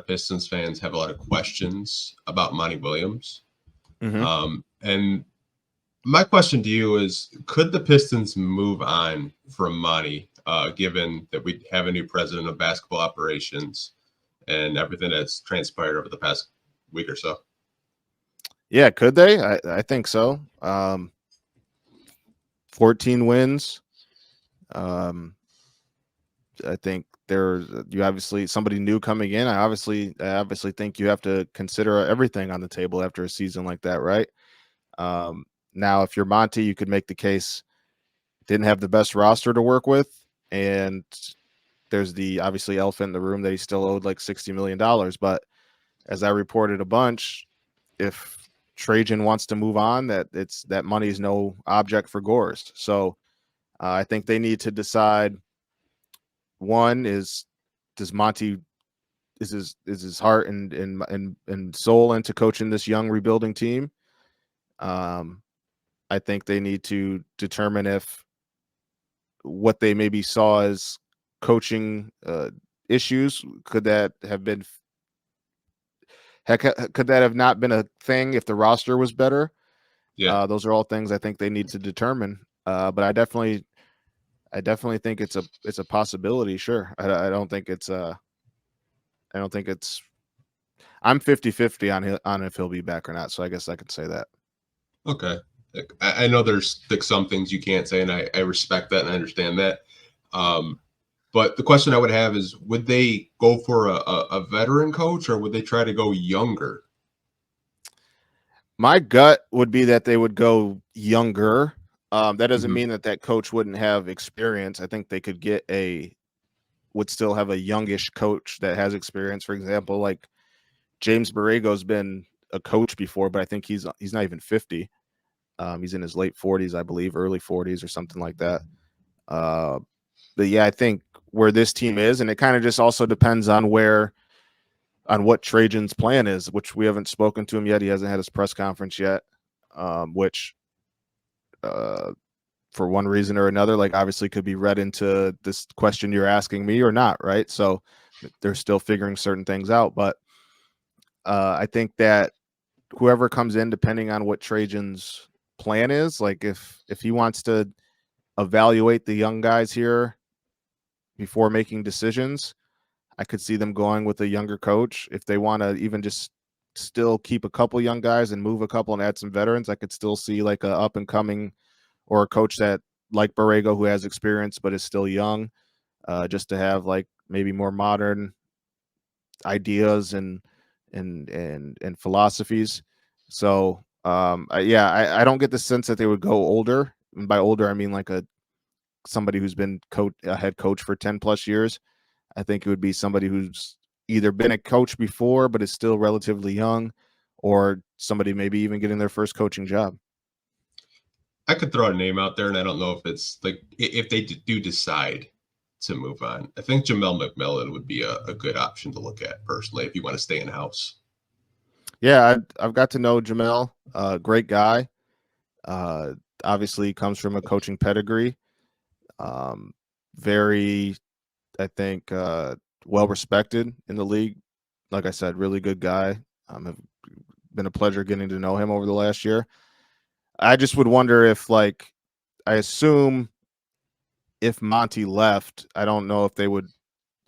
Pistons fans have a lot of questions about Monty Williams. Mm-hmm. And my question to you is, could the Pistons move on from Monty, given that we have a new president of basketball operations and everything that's transpired over the past week or so? Yeah, could they? I think so. 14 wins. I think you obviously somebody new coming in. I obviously think you have to consider everything on the table after a season like that, right? Now, if you're Monty, you could make the case didn't have the best roster to work with, and there's the obviously elephant in the room that he still owed like $60 million. But as I reported a bunch, if Trajan wants to move on, that money is no object for Gores. So I think they need to decide. One is, does Monty is his heart and soul into coaching this young rebuilding team? I think they need to determine if what they maybe saw as coaching issues could that have been could that have not been a thing if the roster was better? Yeah. Those are all things I think they need to determine. But I definitely think it's a possibility. Sure. I don't think it's I'm 50-50 on if he'll be back or not. So I guess I could say that. Okay. I know there's like some things you can't say, and I respect that and I understand that. But the question I would have is, would they go for a veteran coach, or would they try to go younger? My gut would be that they would go younger. That doesn't Mm-hmm. mean that coach wouldn't have experience. I think they could would still have a youngish coach that has experience. For example, like James Borrego's been a coach before, but I think he's not even 50. He's in his late 40s, I believe, early 40s or something like that. But yeah, I think where this team is, and it kind of just also depends on what Trajan's plan is, which we haven't spoken to him yet. He hasn't had his press conference yet, which for one reason or another, like obviously could be read into this question you're asking me or not, right? So they're still figuring certain things out. But I think that whoever comes in, depending on what Trajan's plan is, like if he wants to evaluate the young guys here before making decisions, I could see them going with a younger coach. If they want to even just still keep a couple young guys and move a couple and add some veterans, I could still see like a up and coming or a coach that like Borrego who has experience but is still young, just to have like maybe more modern ideas and philosophies. So I don't get the sense that they would go older. And by older, I mean like somebody who's been a head coach for 10 plus years. I think it would be somebody who's either been a coach before but is still relatively young, or somebody maybe even getting their first coaching job. I could throw a name out there, and I don't know if it's like if they do decide to move on. I think Jamel McMillan would be a good option to look at personally if you want to stay in house. Yeah, I've got to know Jamel, great guy. Obviously comes from a coaching pedigree. Very, I think, well respected in the league. Like I said, really good guy. Have been a pleasure getting to know him over the last year. I just would wonder if, like, I assume if Monty left, I don't know if they would.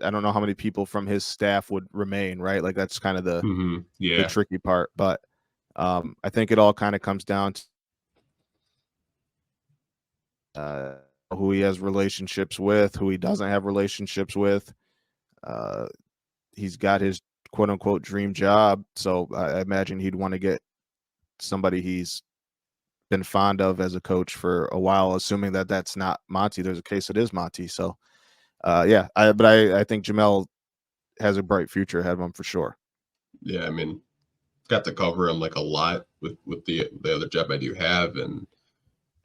I don't know how many people from his staff would remain. Right, like that's kind of the tricky part. But I think it all kind of comes down to who he has relationships with, who he doesn't have relationships with. He's got his quote unquote dream job. So I imagine he'd want to get somebody he's been fond of as a coach for a while, assuming that that's not Monty. There's a case it is Monty. So I think Jamel has a bright future ahead of him for sure. Yeah. I mean, got to cover him like a lot with the other job I do have. And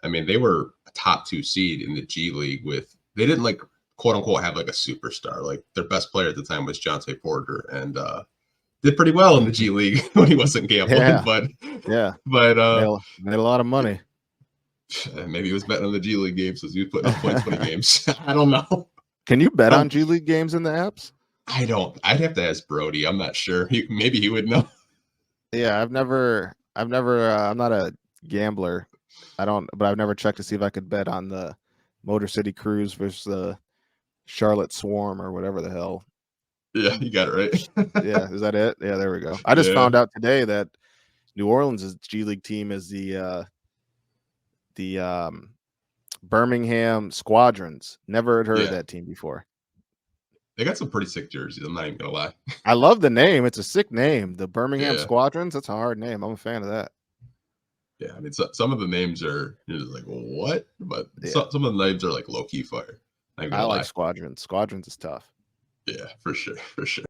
I mean, they were a top 2 seed in the G League they didn't like quote unquote have like a superstar. Like their best player at the time was Jonte Porter, and did pretty well in the G League when he wasn't gambling. Yeah. But made a lot of money. Maybe he was betting on the G League games as he was putting up points winning games. I don't know. Can you bet on G League games in the apps? I'd have to ask Brody. I'm not sure. Maybe he would know. Yeah, I'm not a gambler. But I've never checked to see if I could bet on the Motor City Cruise versus the Charlotte Swarm or whatever the hell. Yeah, you got it right. Yeah, is that it? Yeah, there we go. I just Yeah. found out today that New Orleans' G League team is the Birmingham Squadrons. Never had heard of Yeah. that team before. They got some pretty sick jerseys. I'm not even gonna lie. I love the name. It's a sick name. The Birmingham Yeah. Squadrons. That's a hard name. I'm a fan of that. Yeah. I mean, some of the names are you're just like, what? But Yeah, some of the names are like low key fire. Not even I gonna like lie. Squadrons. Squadrons is tough. Yeah, for sure. For sure.